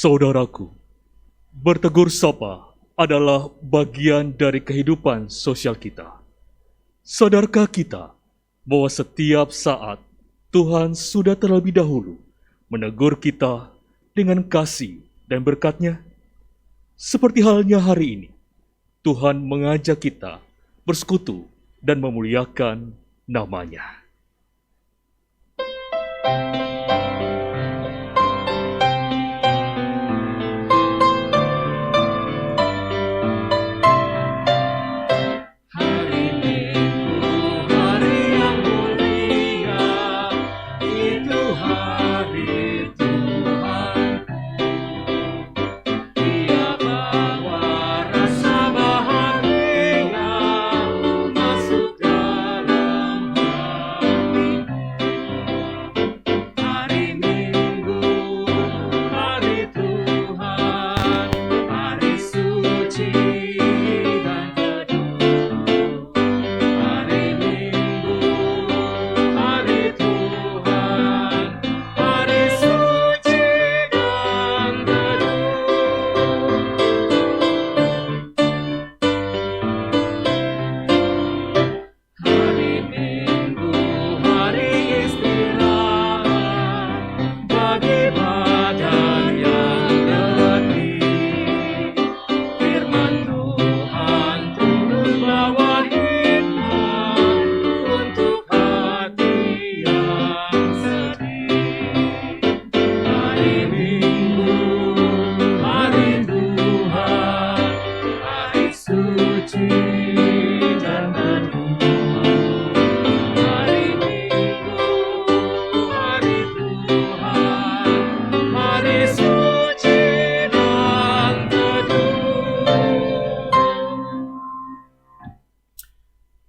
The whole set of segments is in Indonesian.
Saudaraku, bertegur sapa adalah bagian dari kehidupan sosial kita. Sadarkah kita bahwa setiap saat Tuhan sudah terlebih dahulu menegur kita dengan kasih dan berkat-Nya? Seperti halnya hari ini, Tuhan mengajak kita bersekutu dan memuliakan nama-Nya.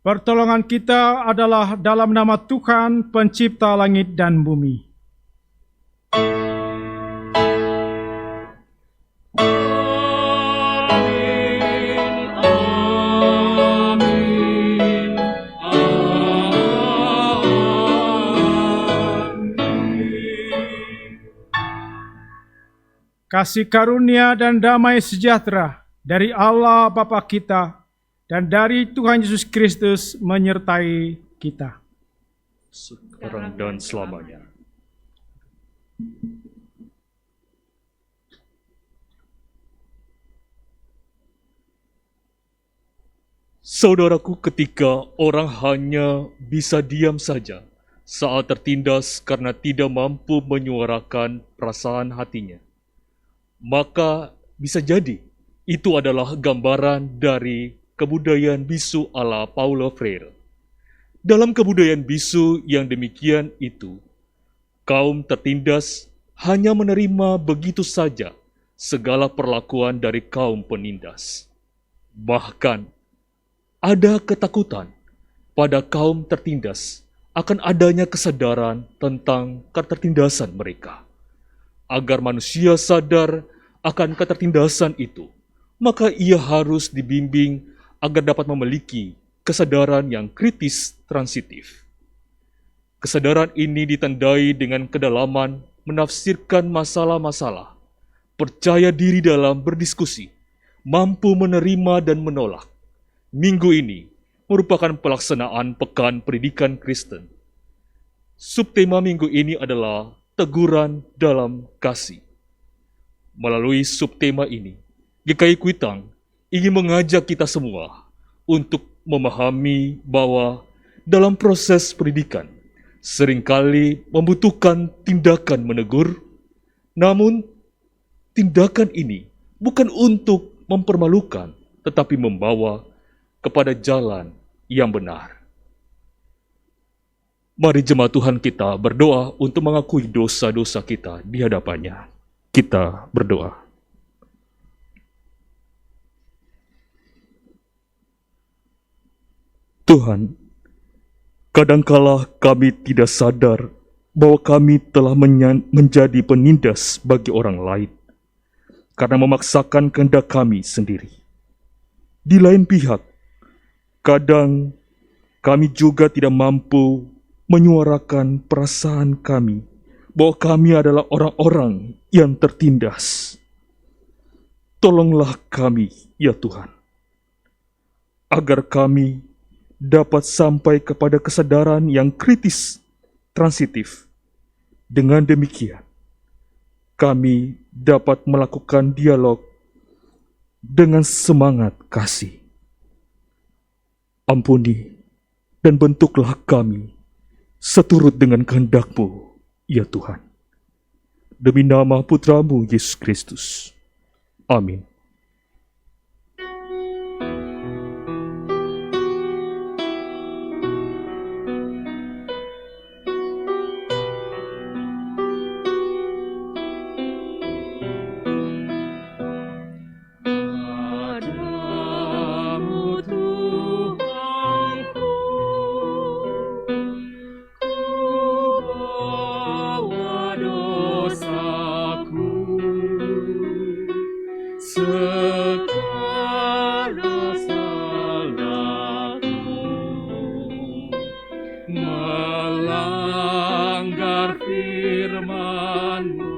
Pertolongan kita adalah dalam nama Tuhan, pencipta langit dan bumi. Kasih karunia dan damai sejahtera dari Allah Bapa kita dan dari Tuhan Yesus Kristus menyertai kita sekarang dan selamanya. Saudaraku, ketika orang hanya bisa diam saja saat tertindas karena tidak mampu menyuarakan perasaan hatinya, maka bisa jadi itu adalah gambaran dari kebudayaan bisu ala Paulo Freire. Dalam kebudayaan bisu yang demikian itu, kaum tertindas hanya menerima begitu saja segala perlakuan dari kaum penindas. Bahkan, ada ketakutan pada kaum tertindas akan adanya kesadaran tentang ketertindasan mereka. Agar manusia sadar akan ketertindasan itu, maka ia harus dibimbing agar dapat memiliki kesadaran yang kritis transitif. Kesadaran ini ditandai dengan kedalaman menafsirkan masalah-masalah, percaya diri dalam berdiskusi, mampu menerima dan menolak. Minggu ini merupakan pelaksanaan Pekan Pendidikan Kristen. Subtema minggu ini adalah teguran dalam kasih. Melalui subtema ini, GKI Kuitang ingin mengajak kita semua untuk memahami bahwa dalam proses pendidikan seringkali membutuhkan tindakan menegur, namun tindakan ini bukan untuk mempermalukan, tetapi membawa kepada jalan yang benar. Mari jemaat Tuhan kita berdoa untuk mengakui dosa-dosa kita di hadapannya. Kita berdoa. Tuhan, kadangkala kami tidak sadar bahwa kami telah menjadi penindas bagi orang lain karena memaksakan kehendak kami sendiri. Di lain pihak, kadang kami juga tidak mampu menyuarakan perasaan kami bahwa kami adalah orang-orang yang tertindas. tolonglah kami, ya Tuhan, agar kami dapat sampai kepada kesadaran yang kritis, transitif. Dengan demikian, kami dapat melakukan dialog dengan semangat kasih. Ampuni dan bentuklah kami seturut dengan kehendak-Mu, ya Tuhan. Demi nama Putra-Mu, Yesus Kristus. Amin. Padamu Tuhanku, ku bawa dosaku, segala salahku, melanggar firman-Mu.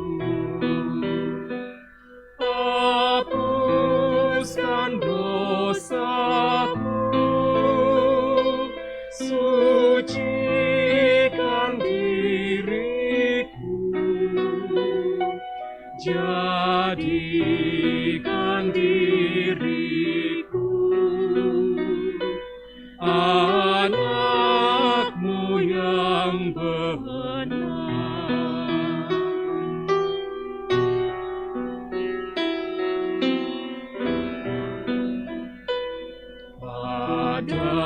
Hapuskan dosaku, sucikan diriku, jadikan diriku anak-Mu yang benar. Padamu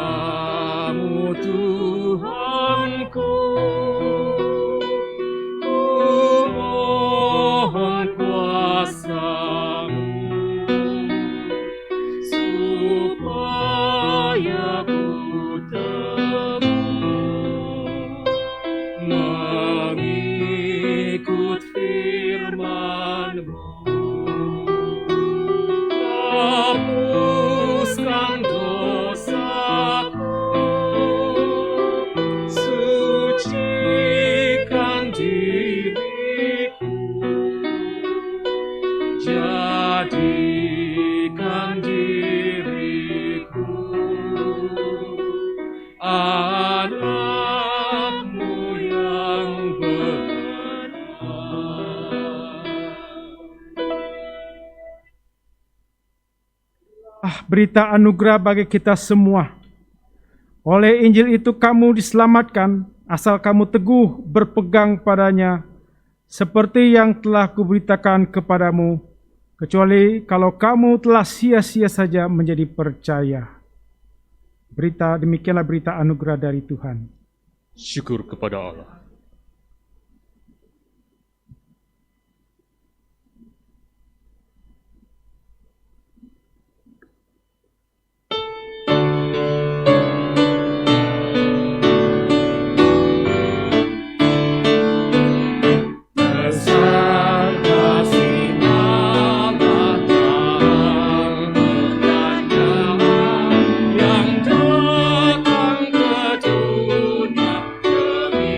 Tuhanku, ku mohon kuasa-Mu, supaya ku teguh mengikut firman-Mu. Hapuskan dosaku, sucikan diriku, jadikan diriku anak-Mu yang benar. Berita anugerah bagi kita semua. Oleh Injil itu kamu diselamatkan, asal kamu teguh berpegang padanya, seperti yang telah kuberitakan kepadamu, kecuali kalau kamu telah sia-sia saja menjadi percaya. Demikianlah berita anugerah dari Tuhan. Syukur kepada Allah. Yang datang ke dunia demi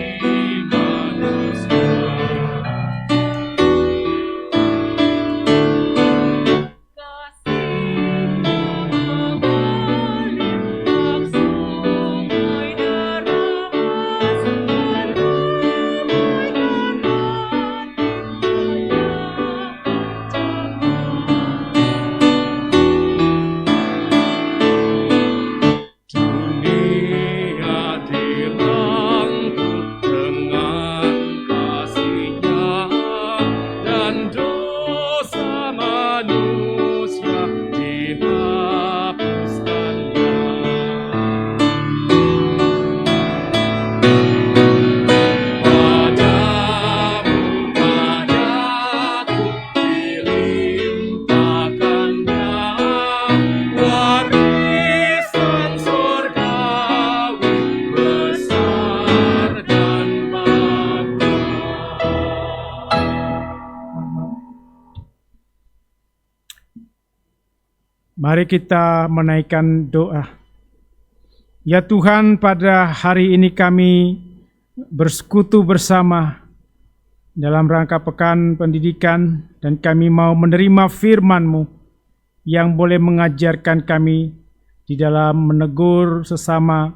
Mari kita menaikkan doa. Ya Tuhan, pada hari ini kami bersekutu bersama dalam rangka pekan pendidikan dan kami mau menerima firman-Mu yang boleh mengajarkan kami di dalam menegur sesama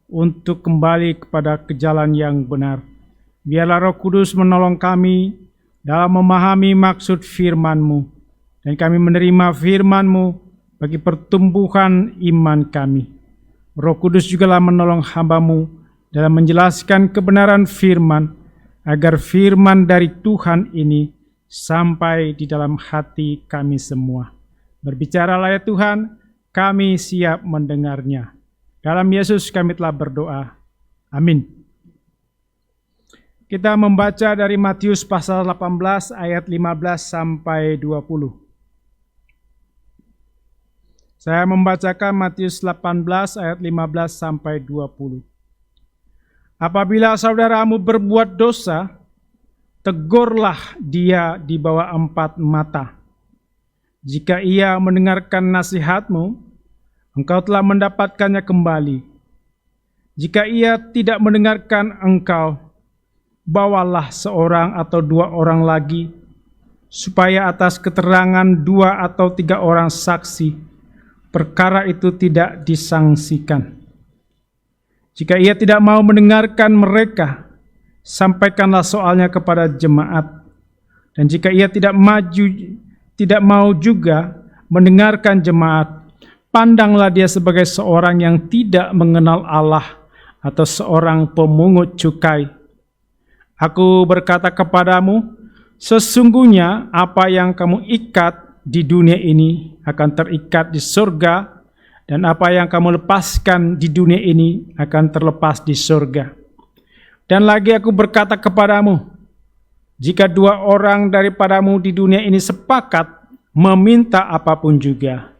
untuk kembali kepada jalan yang benar. Biarlah Roh Kudus menolong kami dalam memahami maksud firman-Mu, dan kami menerima firman-Mu bagi pertumbuhan iman kami. Roh Kudus jugalah menolong hamba-Mu dalam menjelaskan kebenaran firman, agar firman dari Tuhan ini sampai di dalam hati kami semua. Berbicaralah ya Tuhan, kami siap mendengarnya. Dalam Yesus kami telah berdoa. Amin. Kita membaca dari Matius pasal 18 ayat 15 sampai 20. Saya membacakan Matius 18 ayat 15 sampai 20. Apabila saudaramu berbuat dosa, tegurlah dia di bawah 4 mata. Jika ia mendengarkan nasihatmu, engkau telah mendapatkannya kembali. Jika ia tidak mendengarkan engkau, bawalah seorang atau 2 orang lagi, supaya atas keterangan 2 atau 3 orang saksi, perkara itu tidak disangsikan. Jika ia tidak mau mendengarkan mereka, sampaikanlah soalnya kepada jemaat. Dan jika ia tidak mau juga mendengarkan jemaat, pandanglah dia sebagai seorang yang tidak mengenal Allah atau seorang pemungut cukai. Aku berkata kepadamu, sesungguhnya apa yang kamu ikat di dunia ini akan terikat di surga, dan apa yang kamu lepaskan di dunia ini akan terlepas di surga. Dan lagi aku berkata kepadamu, jika 2 orang daripadamu di dunia ini sepakat meminta apapun juga,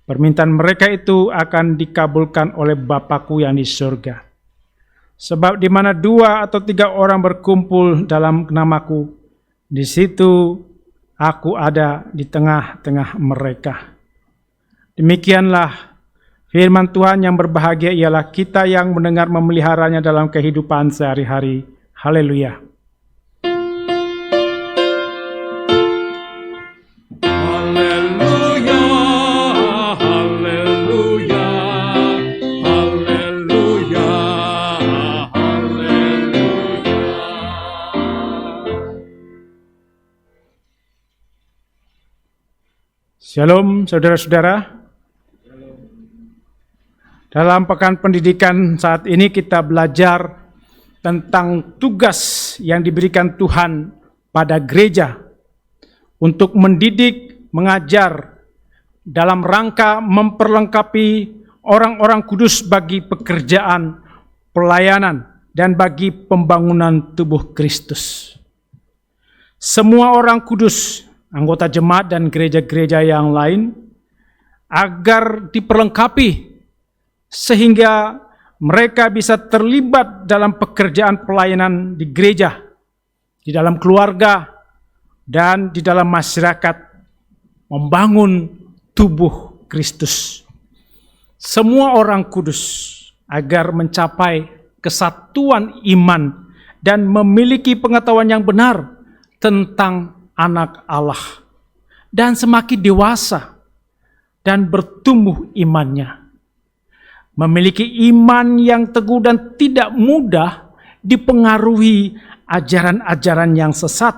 permintaan mereka itu akan dikabulkan oleh Bapa-Ku yang di surga. Sebab di mana 2 atau 3 orang berkumpul dalam namaku, di situ aku ada di tengah-tengah mereka. Demikianlah firman Tuhan. Yang berbahagia ialah kita yang mendengar memeliharanya dalam kehidupan sehari-hari. Haleluya. Haleluya, haleluya, haleluya, haleluya. Shalom saudara-saudara. Dalam pekan pendidikan saat ini kita belajar tentang tugas yang diberikan Tuhan pada gereja untuk mendidik, mengajar dalam rangka memperlengkapi orang-orang kudus bagi pekerjaan, pelayanan, dan bagi pembangunan tubuh Kristus. Semua orang kudus, anggota jemaat dan gereja-gereja yang lain, agar diperlengkapi sehingga mereka bisa terlibat dalam pekerjaan pelayanan di gereja, di dalam keluarga, dan di dalam masyarakat, membangun tubuh Kristus. Semua orang kudus agar mencapai kesatuan iman dan memiliki pengetahuan yang benar tentang anak Allah, dan semakin dewasa dan bertumbuh imannya. Memiliki iman yang teguh dan tidak mudah dipengaruhi ajaran-ajaran yang sesat.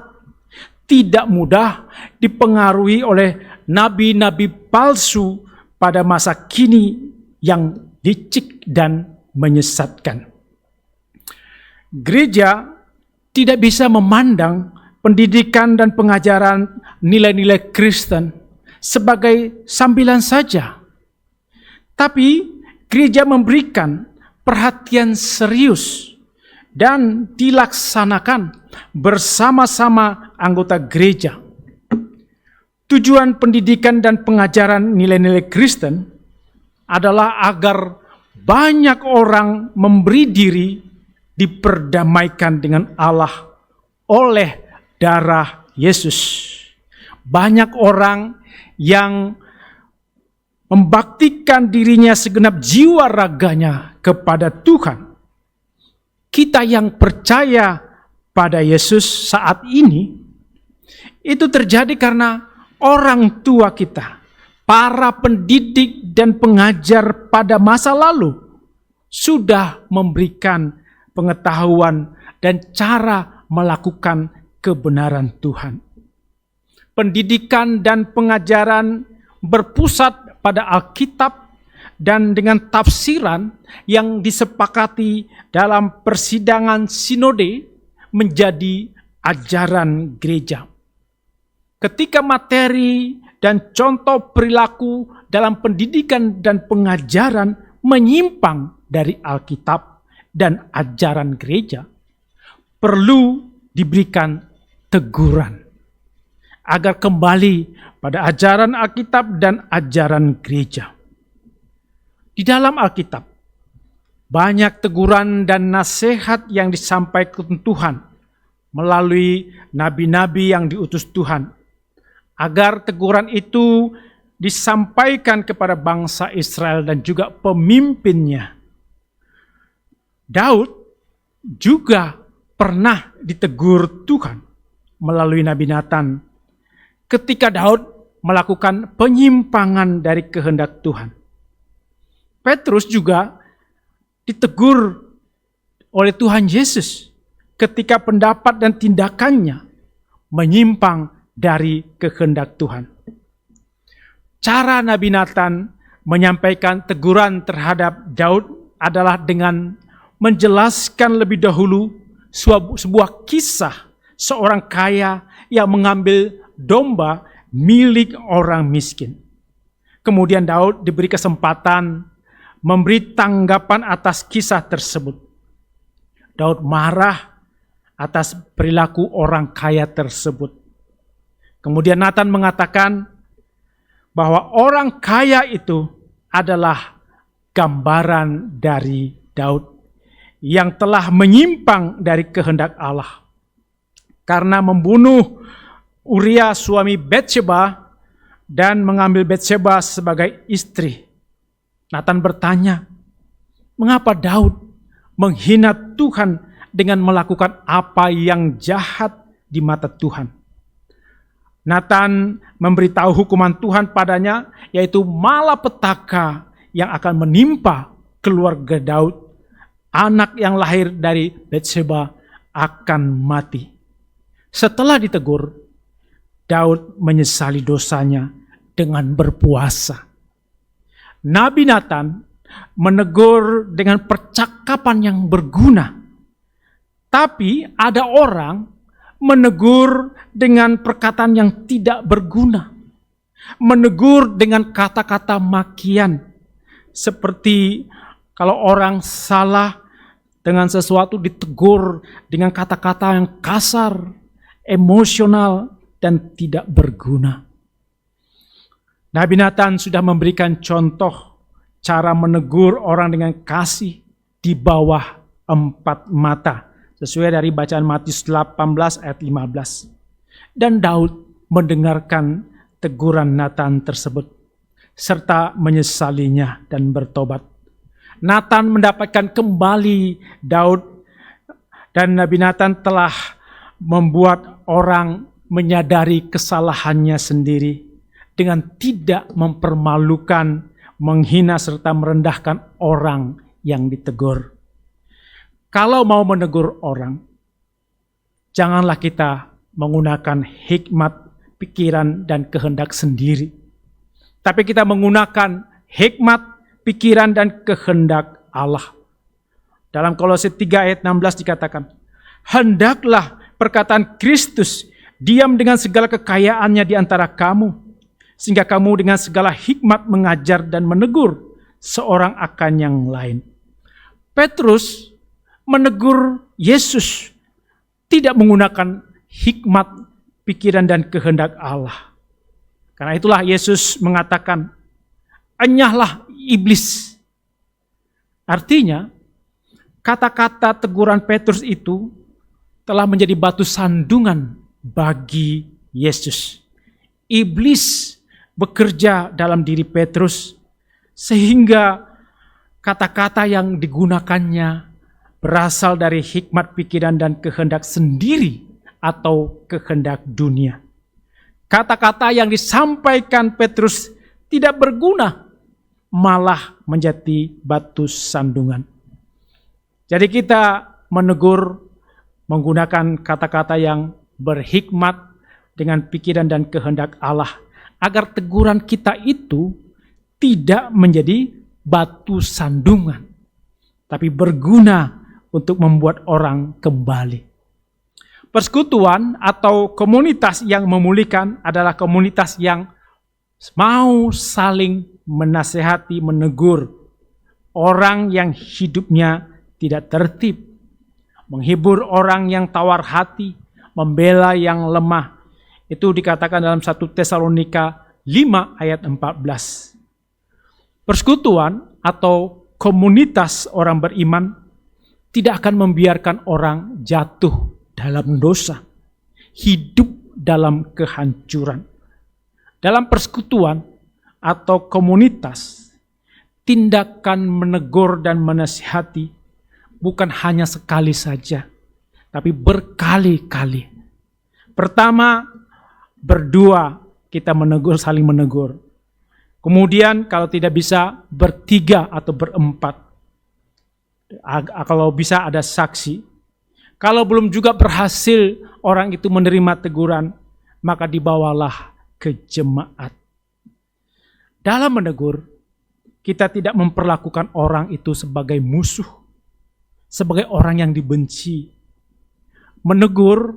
Tidak mudah dipengaruhi oleh nabi-nabi palsu pada masa kini yang licik dan menyesatkan. Gereja tidak bisa memandang pendidikan dan pengajaran nilai-nilai Kristen sebagai sambilan saja. Tapi gereja memberikan perhatian serius dan dilaksanakan bersama-sama anggota gereja. Tujuan pendidikan dan pengajaran nilai-nilai Kristen adalah agar banyak orang memberi diri diperdamaikan dengan Allah oleh darah Yesus. Banyak orang yang membaktikan dirinya segenap jiwa raganya kepada Tuhan. Kita yang percaya pada Yesus saat ini, itu terjadi karena orang tua kita para pendidik dan pengajar pada masa lalu sudah memberikan pengetahuan dan cara melakukan kebenaran Tuhan. Pendidikan dan pengajaran berpusat pada Alkitab dan dengan tafsiran yang disepakati dalam persidangan sinode menjadi ajaran gereja. Ketika materi dan contoh perilaku dalam pendidikan dan pengajaran menyimpang dari Alkitab dan ajaran gereja, perlu diberikan teguran agar kembali pada ajaran Alkitab dan ajaran gereja. Di dalam Alkitab, banyak teguran dan nasihat yang disampaikan Tuhan melalui nabi-nabi yang diutus Tuhan, agar teguran itu disampaikan kepada bangsa Israel dan juga pemimpinnya. Daud juga pernah ditegur Tuhan melalui Nabi Nathan ketika Daud melakukan penyimpangan dari kehendak Tuhan. Petrus juga ditegur oleh Tuhan Yesus ketika pendapat dan tindakannya menyimpang dari kehendak Tuhan. Cara Nabi Nathan menyampaikan teguran terhadap Daud adalah dengan menjelaskan lebih dahulu sebuah kisah seorang kaya yang mengambil domba milik orang miskin. Kemudian Daud diberi kesempatan memberi tanggapan atas kisah tersebut. Daud marah atas perilaku orang kaya tersebut. Kemudian Nathan mengatakan bahwa orang kaya itu adalah gambaran dari Daud yang telah menyimpang dari kehendak Allah. Karena membunuh Uria suami Batsheba dan mengambil Batsheba sebagai istri. Nathan bertanya, mengapa Daud menghina Tuhan dengan melakukan apa yang jahat di mata Tuhan? Nathan memberitahu hukuman Tuhan padanya, yaitu malapetaka yang akan menimpa keluarga Daud. Anak yang lahir dari Batsheba akan mati. Setelah ditegur, Daud menyesali dosanya dengan berpuasa. Nabi Nathan menegur dengan percakapan yang berguna. Tapi ada orang menegur dengan perkataan yang tidak berguna. Menegur dengan kata-kata makian. Seperti kalau orang salah dengan sesuatu ditegur dengan kata-kata yang kasar, emosional, dan tidak berguna. Nabi Nathan sudah memberikan contoh cara menegur orang dengan kasih di bawah 4 mata. Sesuai dari bacaan Matius 18 ayat 15. Dan Daud mendengarkan teguran Nathan tersebut, serta menyesalinya dan bertobat. Nathan mendapatkan kembali Daud, dan Nabi Nathan telah membuat orang menyadari kesalahannya sendiri dengan tidak mempermalukan, menghina, serta merendahkan orang yang ditegur. Kalau mau menegur orang, janganlah kita menggunakan hikmat, pikiran, dan kehendak sendiri. Tapi kita menggunakan hikmat, pikiran, dan kehendak Allah. Dalam Kolose 3 ayat 16 dikatakan, hendaklah perkataan Kristus diam dengan segala kekayaannya di antara kamu, sehingga kamu dengan segala hikmat mengajar dan menegur seorang akan yang lain. Petrus menegur Yesus tidak menggunakan hikmat, pikiran, dan kehendak Allah. Karena itulah Yesus mengatakan, enyahlah iblis. Artinya, kata-kata teguran Petrus itu telah menjadi batu sandungan bagi Yesus. Iblis bekerja dalam diri Petrus sehingga kata-kata yang digunakannya berasal dari hikmat, pikiran, dan kehendak sendiri atau kehendak dunia. Kata-kata yang disampaikan Petrus tidak berguna, malah menjadi batu sandungan. Jadi kita menegur menggunakan kata-kata yang berhikmat dengan pikiran dan kehendak Allah, agar teguran kita itu tidak menjadi batu sandungan, tapi berguna untuk membuat orang kembali. Persekutuan atau komunitas yang memulihkan adalah komunitas yang mau saling menasehati, menegur orang yang hidupnya tidak tertib, menghibur orang yang tawar hati, membela yang lemah. Itu dikatakan dalam 1 Tesalonika 5 ayat 14. Persekutuan atau komunitas orang beriman tidak akan membiarkan orang jatuh dalam dosa, hidup dalam kehancuran. Dalam persekutuan atau komunitas, tindakan menegur dan menasihati bukan hanya sekali saja, tapi berkali-kali. Pertama, berdua kita menegur, saling menegur. Kemudian kalau tidak bisa, bertiga atau berempat. Kalau bisa ada saksi. Kalau belum juga berhasil orang itu menerima teguran, maka dibawalah ke jemaat. Dalam menegur, kita tidak memperlakukan orang itu sebagai musuh, sebagai orang yang dibenci. Menegur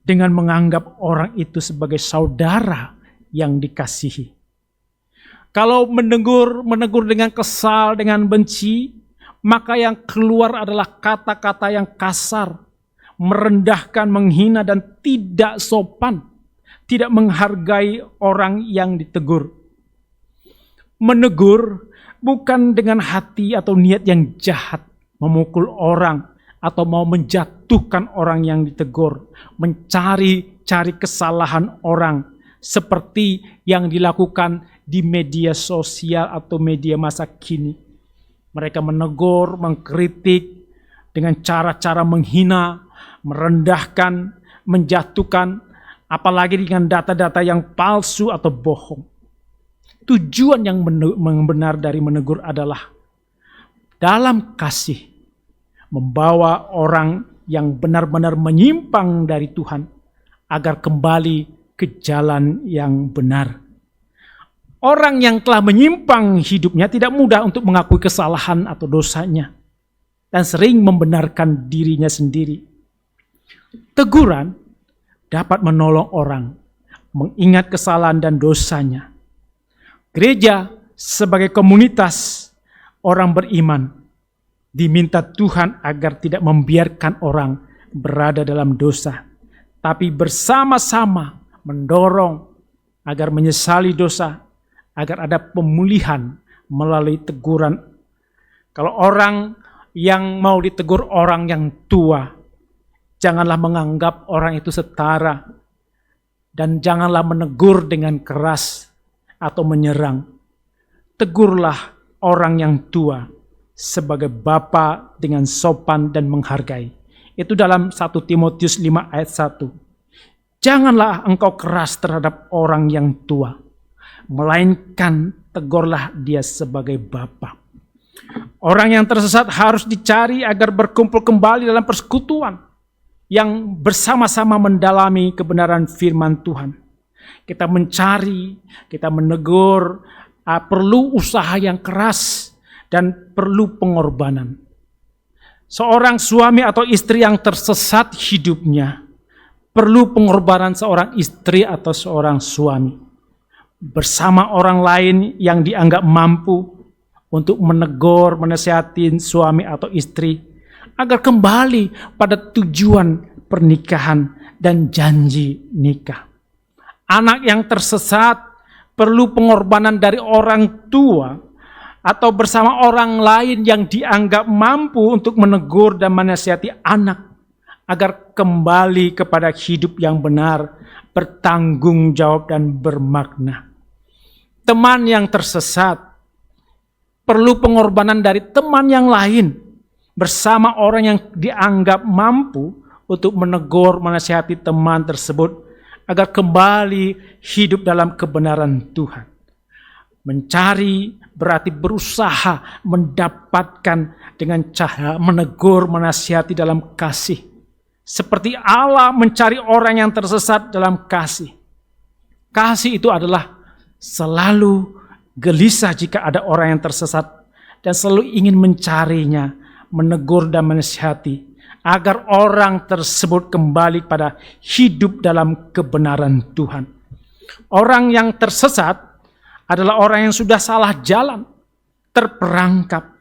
dengan menganggap orang itu sebagai saudara yang dikasihi. Kalau menegur dengan kesal, dengan benci, maka yang keluar adalah kata-kata yang kasar, merendahkan, menghina, dan tidak sopan, tidak menghargai orang yang ditegur. Menegur bukan dengan hati atau niat yang jahat, memukul orang, atau mau menjatuhkan orang yang ditegur, mencari kesalahan orang, seperti yang dilakukan di media sosial atau media masa kini. Mereka menegur, mengkritik dengan cara-cara menghina, merendahkan, menjatuhkan, apalagi dengan data-data yang palsu atau bohong. Tujuan yang benar dari menegur adalah dalam kasih, membawa orang yang benar-benar menyimpang dari Tuhan agar kembali ke jalan yang benar. Orang yang telah menyimpang hidupnya tidak mudah untuk mengakui kesalahan atau dosanya dan sering membenarkan dirinya sendiri. Teguran dapat menolong orang mengingat kesalahan dan dosanya. Gereja sebagai komunitas orang beriman diminta Tuhan agar tidak membiarkan orang berada dalam dosa, tapi bersama-sama mendorong agar menyesali dosa, agar ada pemulihan melalui teguran. Kalau orang yang mau ditegur orang yang tua, janganlah menganggap orang itu setara, dan janganlah menegur dengan keras atau menyerang. Tegurlah orang yang tua sebagai bapa dengan sopan dan menghargai. Itu dalam 1 Timotius 5 ayat 1. Janganlah engkau keras terhadap orang yang tua, melainkan tegurlah dia sebagai bapa. Orang yang tersesat harus dicari agar berkumpul kembali dalam persekutuan yang bersama-sama mendalami kebenaran firman Tuhan. Kita mencari, kita menegur, perlu usaha yang keras dan perlu pengorbanan. Seorang suami atau istri yang tersesat hidupnya perlu pengorbanan seorang istri atau seorang suami bersama orang lain yang dianggap mampu untuk menegur, menasihatin suami atau istri agar kembali pada tujuan pernikahan dan janji nikah. Anak yang tersesat perlu pengorbanan dari orang tua atau bersama orang lain yang dianggap mampu untuk menegur dan menasihati anak agar kembali kepada hidup yang benar, bertanggung jawab dan bermakna. Teman yang tersesat perlu pengorbanan dari teman yang lain bersama orang yang dianggap mampu untuk menegur, menasihati teman tersebut agar kembali hidup dalam kebenaran Tuhan. Mencari berarti berusaha mendapatkan dengan cara menegur, menasihati dalam kasih. Seperti Allah mencari orang yang tersesat dalam kasih. Kasih itu adalah selalu gelisah jika ada orang yang tersesat dan selalu ingin mencarinya, menegur dan menasihati agar orang tersebut kembali pada hidup dalam kebenaran Tuhan. Orang yang tersesat adalah orang yang sudah salah jalan, terperangkap,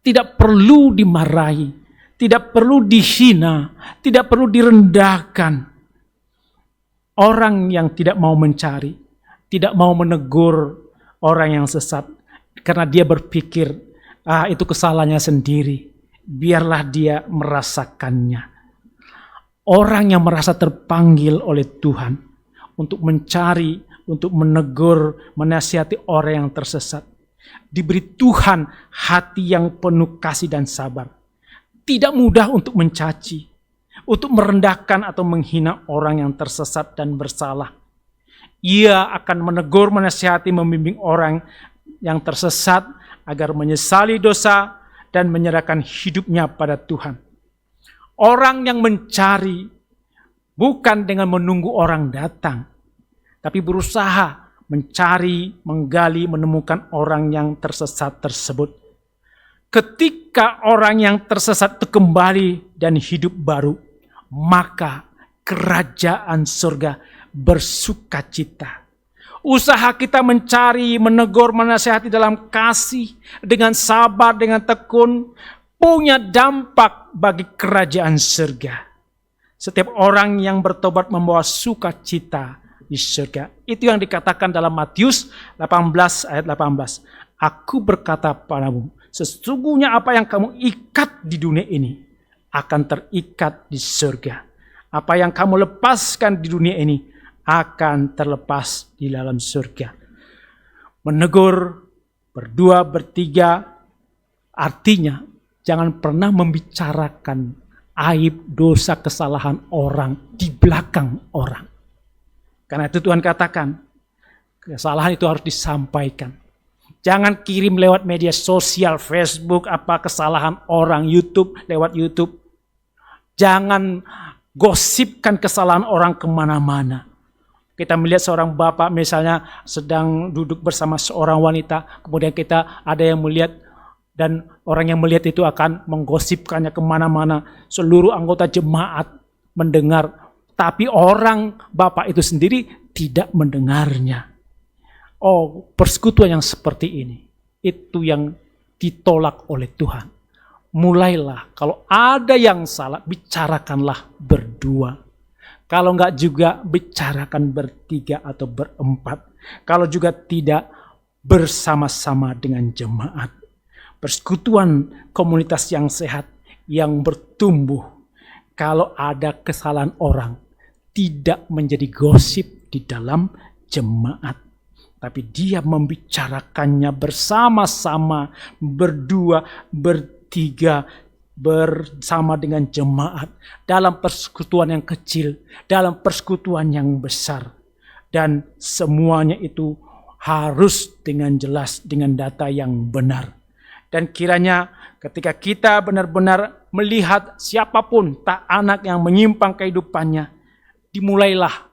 tidak perlu dimarahi, tidak perlu dihina, tidak perlu direndahkan. Orang yang tidak mau mencari, tidak mau menegur orang yang sesat, karena dia berpikir, itu kesalahannya sendiri, biarlah dia merasakannya. Orang yang merasa terpanggil oleh Tuhan untuk mencari, untuk menegur, menasihati orang yang tersesat, diberi Tuhan hati yang penuh kasih dan sabar. Tidak mudah untuk mencaci, untuk merendahkan atau menghina orang yang tersesat dan bersalah. Ia akan menegur, menasihati, membimbing orang yang tersesat agar menyesali dosa dan menyerahkan hidupnya pada Tuhan. Orang yang mencari bukan dengan menunggu orang datang, tapi berusaha mencari, menggali, menemukan orang yang tersesat tersebut. Ketika orang yang tersesat itu kembali dan hidup baru, maka kerajaan surga bersukacita. Usaha kita mencari, menegur, menasihati dalam kasih, dengan sabar, dengan tekun, punya dampak bagi kerajaan surga. Setiap orang yang bertobat membawa sukacita di surga. Itu yang dikatakan dalam Matius 18 ayat 18. Aku berkata padamu, sesungguhnya apa yang kamu ikat di dunia ini akan terikat di surga. Apa yang kamu lepaskan di dunia ini akan terlepas di dalam surga. Menegur, berdua, bertiga, artinya jangan pernah membicarakan aib, dosa, kesalahan orang di belakang orang. Karena itu Tuhan katakan, kesalahan itu harus disampaikan. Jangan kirim lewat media sosial, Facebook, apa kesalahan orang, lewat YouTube. Jangan gosipkan kesalahan orang kemana-mana. Kita melihat seorang bapak misalnya sedang duduk bersama seorang wanita, kemudian kita ada yang melihat, dan orang yang melihat itu akan menggosipkannya kemana-mana. Seluruh anggota jemaat mendengar, tapi orang bapak itu sendiri tidak mendengarnya. Oh, persekutuan yang seperti ini, itu yang ditolak oleh Tuhan. Mulailah, kalau ada yang salah, bicarakanlah berdua. Kalau enggak juga, bicarakan bertiga atau berempat. Kalau juga tidak, bersama-sama dengan jemaat. Persekutuan komunitas yang sehat, yang bertumbuh. Kalau ada kesalahan orang, tidak menjadi gosip di dalam jemaat, tapi dia membicarakannya bersama-sama, berdua, bertiga, bersama dengan jemaat, dalam persekutuan yang kecil, dalam persekutuan yang besar. Dan semuanya itu harus dengan jelas, dengan data yang benar. Dan kiranya ketika kita benar-benar melihat siapapun, tak anak yang menyimpang kehidupannya, dimulailah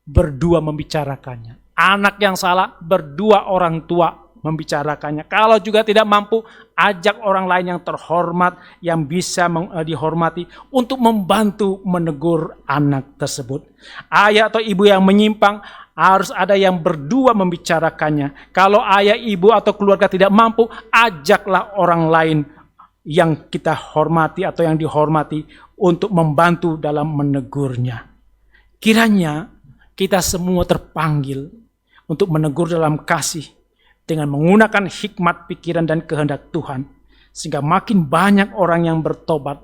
berdua membicarakannya. Anak yang salah, berdua orang tua membicarakannya. Kalau juga tidak mampu, ajak orang lain yang terhormat, yang bisa dihormati untuk membantu menegur anak tersebut. Ayah atau ibu yang menyimpang, harus ada yang berdua membicarakannya. Kalau ayah, ibu atau keluarga tidak mampu, ajaklah orang lain yang kita hormati atau yang dihormati untuk membantu dalam menegurnya. Kiranya kita semua terpanggil untuk menegur dalam kasih dengan menggunakan hikmat pikiran dan kehendak Tuhan, sehingga makin banyak orang yang bertobat,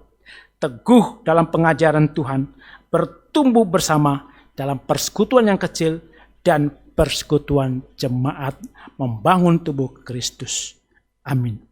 teguh dalam pengajaran Tuhan, bertumbuh bersama dalam persekutuan yang kecil dan persekutuan jemaat membangun tubuh Kristus. Amin.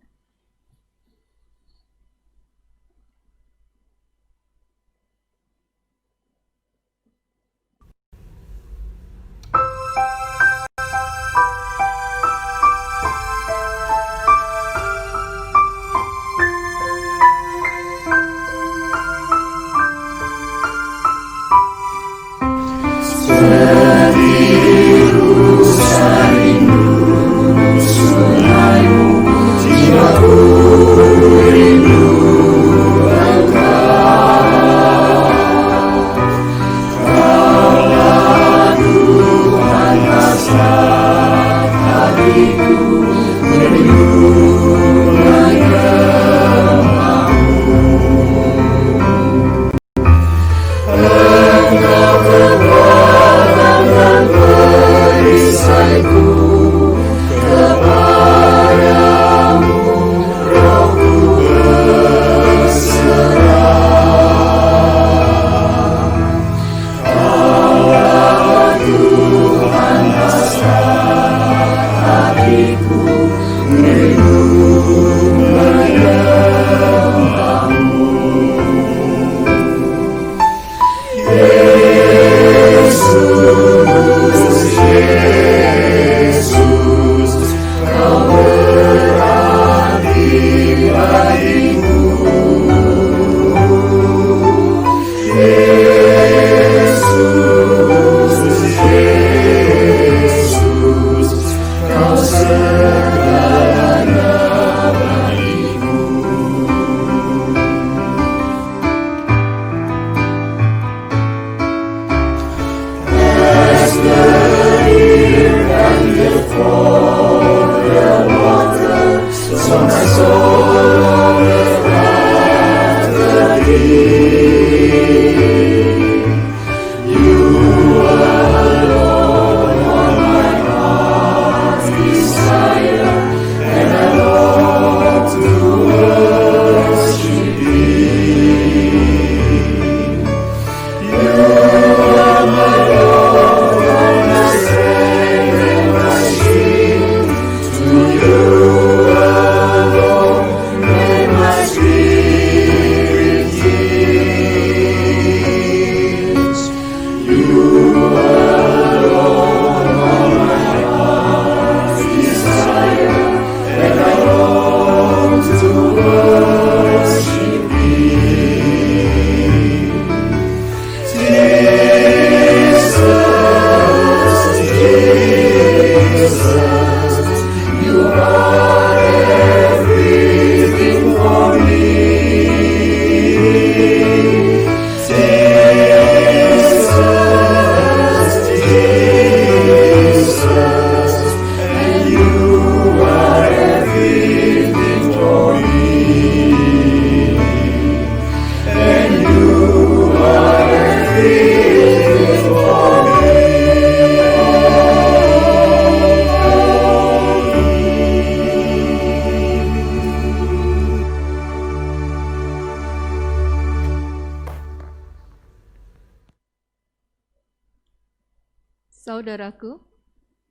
Saudaraku,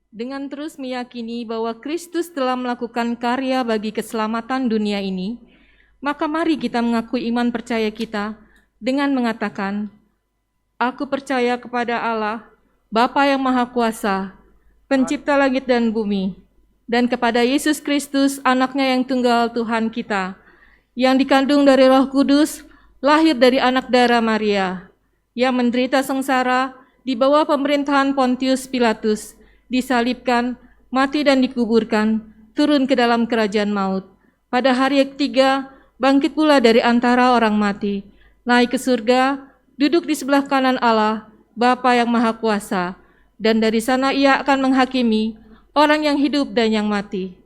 dengan terus meyakini bahwa Kristus telah melakukan karya bagi keselamatan dunia ini, maka mari kita mengakui iman percaya kita dengan mengatakan, "Aku percaya kepada Allah, Bapa yang Maha Kuasa, Pencipta langit dan bumi, dan kepada Yesus Kristus, Anak-Nya yang tunggal Tuhan kita, yang dikandung dari Roh Kudus, lahir dari anak darah Maria, yang menderita sengsara di bawah pemerintahan Pontius Pilatus, disalibkan, mati dan dikuburkan, turun ke dalam kerajaan maut. Pada hari ketiga, bangkit pula dari antara orang mati, naik ke surga, duduk di sebelah kanan Allah, Bapa yang Maha Kuasa, dan dari sana Ia akan menghakimi orang yang hidup dan yang mati.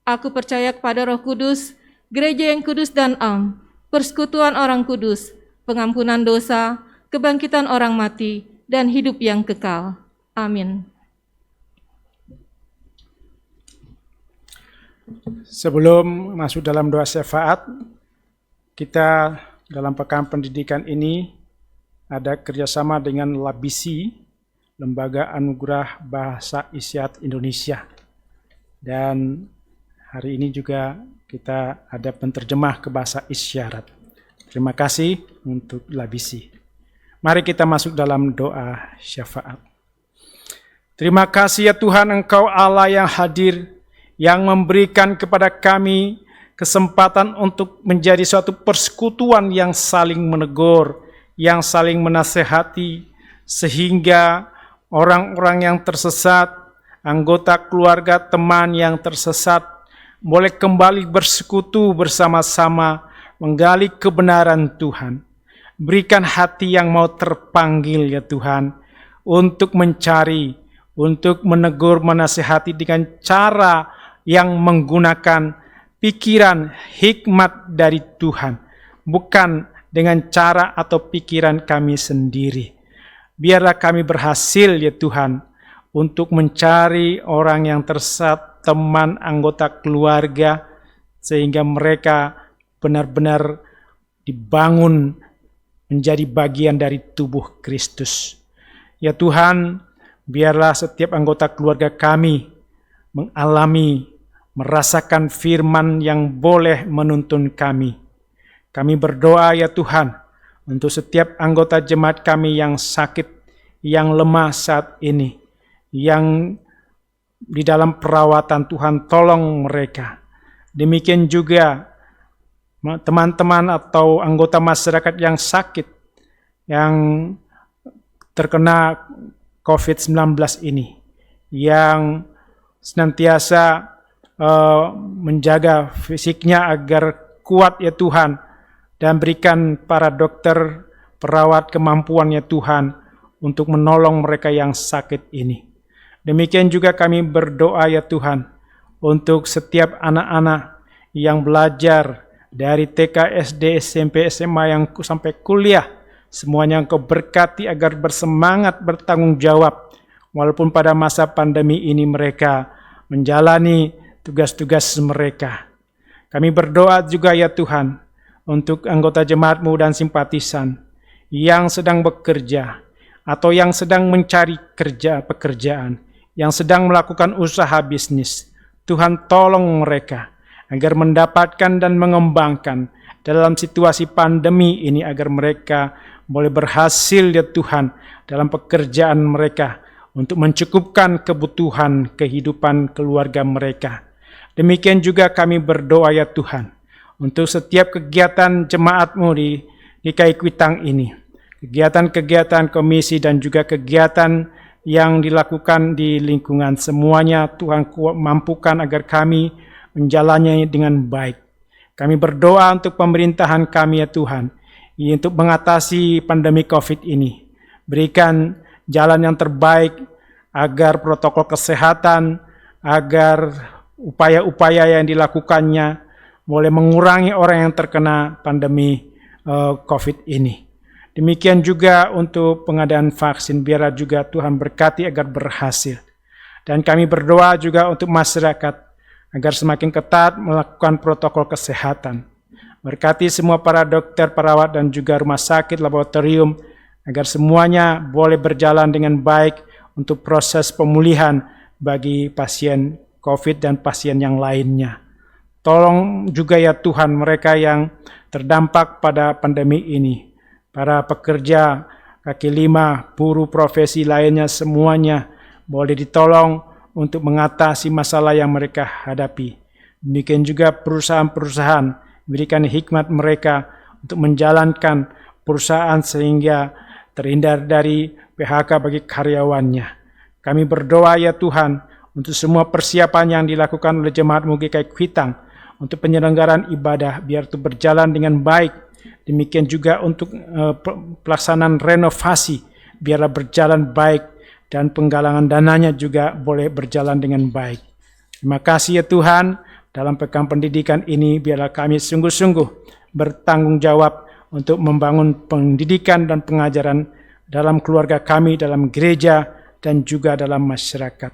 Aku percaya kepada Roh Kudus, gereja yang kudus dan am, persekutuan orang kudus, pengampunan dosa, kebangkitan orang mati, dan hidup yang kekal. Amin. Sebelum masuk dalam doa syafaat, kita dalam pekan pendidikan ini ada kerjasama dengan Labisi, Lembaga Anugerah Bahasa Isyarat Indonesia. Dan hari ini juga kita ada penterjemah ke bahasa isyarat. Terima kasih untuk Labisi. Mari kita masuk dalam doa syafaat. Terima kasih ya Tuhan, Engkau Allah yang hadir, yang memberikan kepada kami kesempatan untuk menjadi suatu persekutuan yang saling menegur, yang saling menasehati, sehingga orang-orang yang tersesat, anggota keluarga, teman yang tersesat, boleh kembali bersekutu bersama-sama, menggali kebenaran Tuhan. Berikan hati yang mau terpanggil ya Tuhan, untuk mencari, untuk menegur, menasihati dengan cara yang menggunakan pikiran hikmat dari Tuhan, bukan dengan cara atau pikiran kami sendiri. Biarlah kami berhasil ya Tuhan, untuk mencari orang yang tersesat, teman, anggota keluarga, sehingga mereka benar-benar dibangun menjadi bagian dari tubuh Kristus. Ya Tuhan, biarlah setiap anggota keluarga kami mengalami, merasakan firman yang boleh menuntun kami. Kami berdoa ya Tuhan, untuk setiap anggota jemaat kami yang sakit, yang lemah saat ini, yang di dalam perawatan, Tuhan tolong mereka. Demikian juga teman-teman atau anggota masyarakat yang sakit, yang terkena COVID-19 ini, yang senantiasa menjaga fisiknya agar kuat ya Tuhan, dan berikan para dokter, perawat kemampuan ya Tuhan untuk menolong mereka yang sakit ini. Demikian juga kami berdoa ya Tuhan untuk setiap anak-anak yang belajar dari TK, SD, SMP, SMA yang sampai kuliah. Semuanya Engkau berkati agar bersemangat bertanggung jawab walaupun pada masa pandemi ini mereka menjalani tugas-tugas mereka. Kami berdoa juga ya Tuhan untuk anggota jemaat-Mu dan simpatisan yang sedang bekerja atau yang sedang mencari pekerjaan, yang sedang melakukan usaha bisnis. Tuhan tolong mereka agar mendapatkan dan mengembangkan dalam situasi pandemi ini, agar mereka boleh berhasil ya Tuhan dalam pekerjaan mereka untuk mencukupkan kebutuhan kehidupan keluarga mereka. Demikian juga kami berdoa ya Tuhan untuk setiap kegiatan jemaat-Mu di GKI Kuitang ini, kegiatan-kegiatan komisi dan juga kegiatan yang dilakukan di lingkungan, semuanya Tuhan mampukan agar kami menjalannya dengan baik. Kami berdoa untuk pemerintahan kami ya Tuhan, untuk mengatasi pandemi COVID ini. Berikan jalan yang terbaik agar protokol kesehatan, agar upaya-upaya yang dilakukannya boleh mengurangi orang yang terkena pandemi COVID ini. Demikian juga untuk pengadaan vaksin, biarlah juga Tuhan berkati agar berhasil. Dan kami berdoa juga untuk masyarakat agar semakin ketat melakukan protokol kesehatan. Berkati semua para dokter, perawat, dan juga rumah sakit, laboratorium, agar semuanya boleh berjalan dengan baik untuk proses pemulihan bagi pasien COVID dan pasien yang lainnya. Tolong juga ya Tuhan mereka yang terdampak pada pandemi ini. Para pekerja kaki lima, buruh profesi lainnya semuanya boleh ditolong untuk mengatasi masalah yang mereka hadapi. Demikian juga perusahaan-perusahaan berikan hikmat mereka untuk menjalankan perusahaan sehingga terhindar dari PHK bagi karyawannya. Kami berdoa ya Tuhan untuk semua persiapan yang dilakukan oleh Jemaat GKI Kuitang untuk penyelenggaraan ibadah biar itu berjalan dengan baik. Demikian juga untuk pelaksanaan renovasi biarlah berjalan baik dan penggalangan dananya juga boleh berjalan dengan baik. Terima kasih ya Tuhan, dalam pekan pendidikan ini biarlah kami sungguh-sungguh bertanggung jawab untuk membangun pendidikan dan pengajaran dalam keluarga kami, dalam gereja, dan juga dalam masyarakat.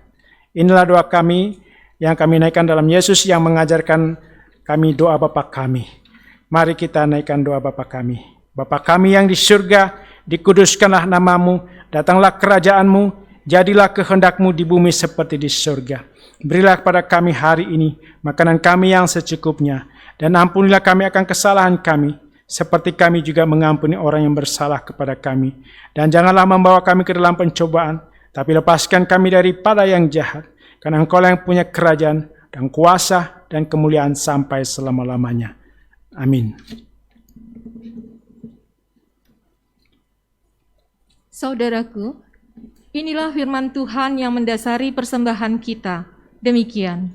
Inilah doa kami yang kami naikkan dalam Yesus yang mengajarkan kami doa Bapa kami. Mari kita naikkan doa Bapa kami. Bapa kami yang di surga, dikuduskanlah namamu, datanglah kerajaanmu, jadilah kehendakmu di bumi seperti di surga. Berilah kepada kami hari ini makanan kami yang secukupnya, dan ampunilah kami akan kesalahan kami, seperti kami juga mengampuni orang yang bersalah kepada kami. Dan janganlah membawa kami ke dalam pencobaan, tapi lepaskan kami daripada yang jahat, karena Engkau yang punya kerajaan dan kuasa dan kemuliaan sampai selama-lamanya. Amin. Saudaraku, inilah firman Tuhan yang mendasari persembahan kita. Demikian.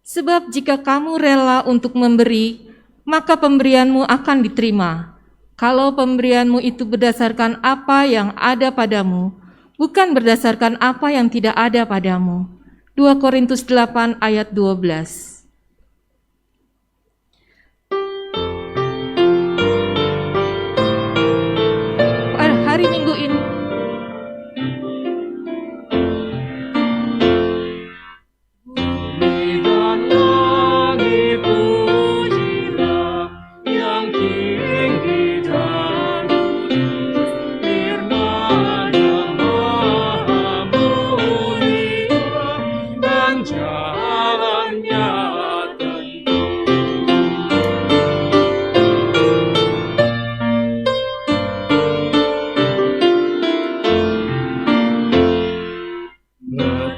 Sebab jika kamu rela untuk memberi, maka pemberianmu akan diterima. Kalau pemberianmu itu berdasarkan apa yang ada padamu, bukan berdasarkan apa yang tidak ada padamu. 2 Korintus 8 ayat 12. Hari Minggu ini Bumi dan langit pujilah yang tinggi dan kudus, firman yang maha mulia dan jalannya tentu.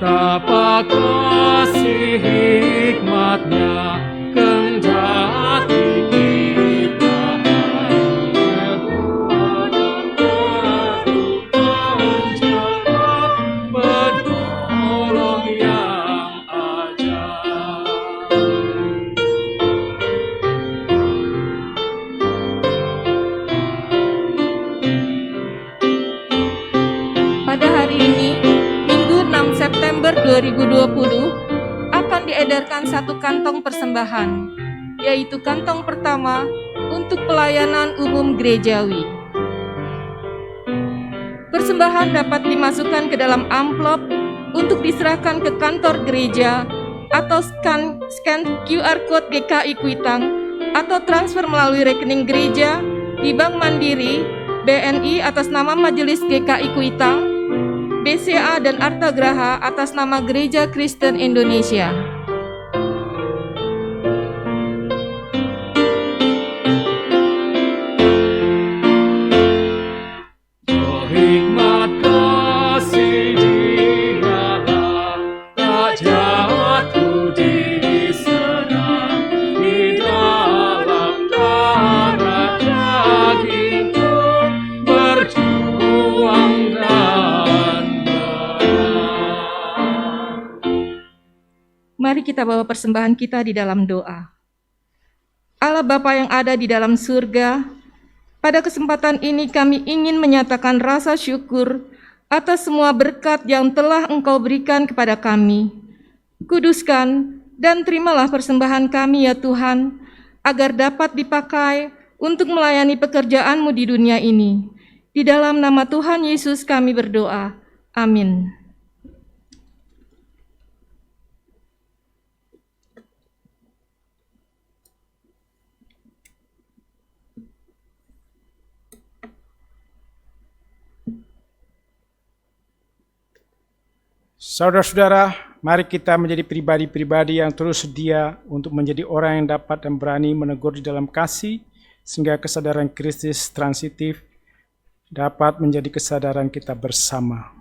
Betapa kasih hikmatnya kendati kita hanya dua dan berduka jalan penolong yang ajaib. pada hari ini, Minggu 6 September 2020, akan diedarkan satu kantong persembahan, yaitu kantong pertama untuk pelayanan umum gerejawi. Persembahan dapat dimasukkan ke dalam amplop untuk diserahkan ke kantor gereja atau scan QR Code GKI Kuitang atau transfer melalui rekening gereja di Bank Mandiri, BNI atas nama Majelis GKI Kuitang, BCA dan Arta Graha atas nama Gereja Kristen Indonesia. Oh hikmat kasih Dialah, tak jatuh diserang di dalam darah daging pun berjuang dan menang. Mari kita bawa persembahan kita di dalam doa. Allah Bapa yang ada di dalam surga, pada kesempatan ini kami ingin menyatakan rasa syukur atas semua berkat yang telah Engkau berikan kepada kami. Kuduskan dan terimalah persembahan kami ya Tuhan, agar dapat dipakai untuk melayani pekerjaan-Mu di dunia ini. Di dalam nama Tuhan Yesus kami berdoa. Amin. Saudara-saudara, mari kita menjadi pribadi-pribadi yang terus sedia untuk menjadi orang yang dapat dan berani menegur di dalam kasih, sehingga kesadaran Kristus transitif dapat menjadi kesadaran kita bersama.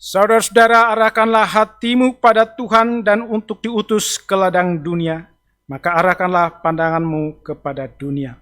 Saudara-saudara, arahkanlah hatimu pada Tuhan dan untuk diutus ke ladang dunia, maka arahkanlah pandanganmu kepada dunia.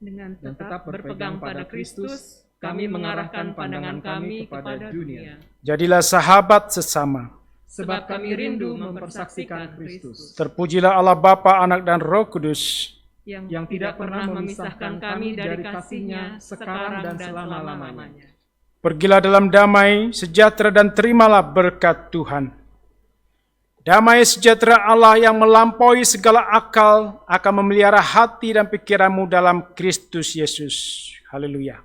Dengan tetap berpegang pada Kristus, kami mengarahkan pandangan kami kepada dunia. Jadilah sahabat sesama. Sebab kami rindu mempersaksikan Kristus, Terpujilah Allah Bapa, Anak, dan Roh Kudus, yang tidak pernah memisahkan kami dari kasih-Nya sekarang dan selama-lamanya. Pergilah dalam damai, sejahtera, dan terimalah berkat Tuhan. Damai sejahtera Allah yang melampaui segala akal akan memelihara hati dan pikiranmu dalam Kristus Yesus. Haleluya.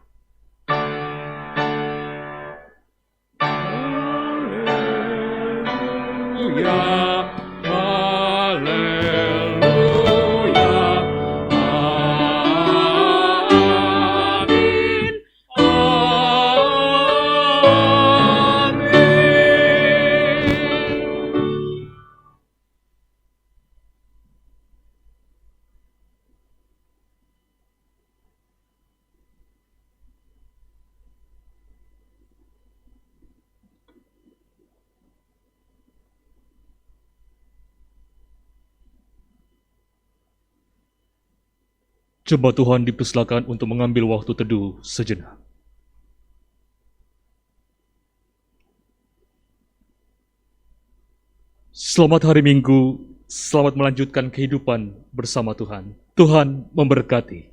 Jemaat Tuhan dipersilakan untuk mengambil waktu teduh sejenak. Selamat hari Minggu, selamat melanjutkan kehidupan bersama Tuhan. Tuhan memberkati.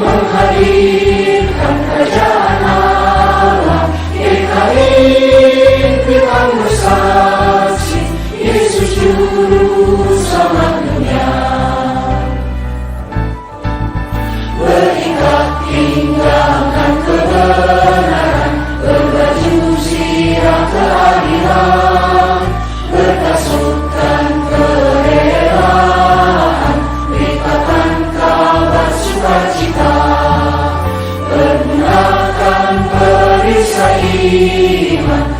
Menghadirkan kerajaan Allah, GKI, seiman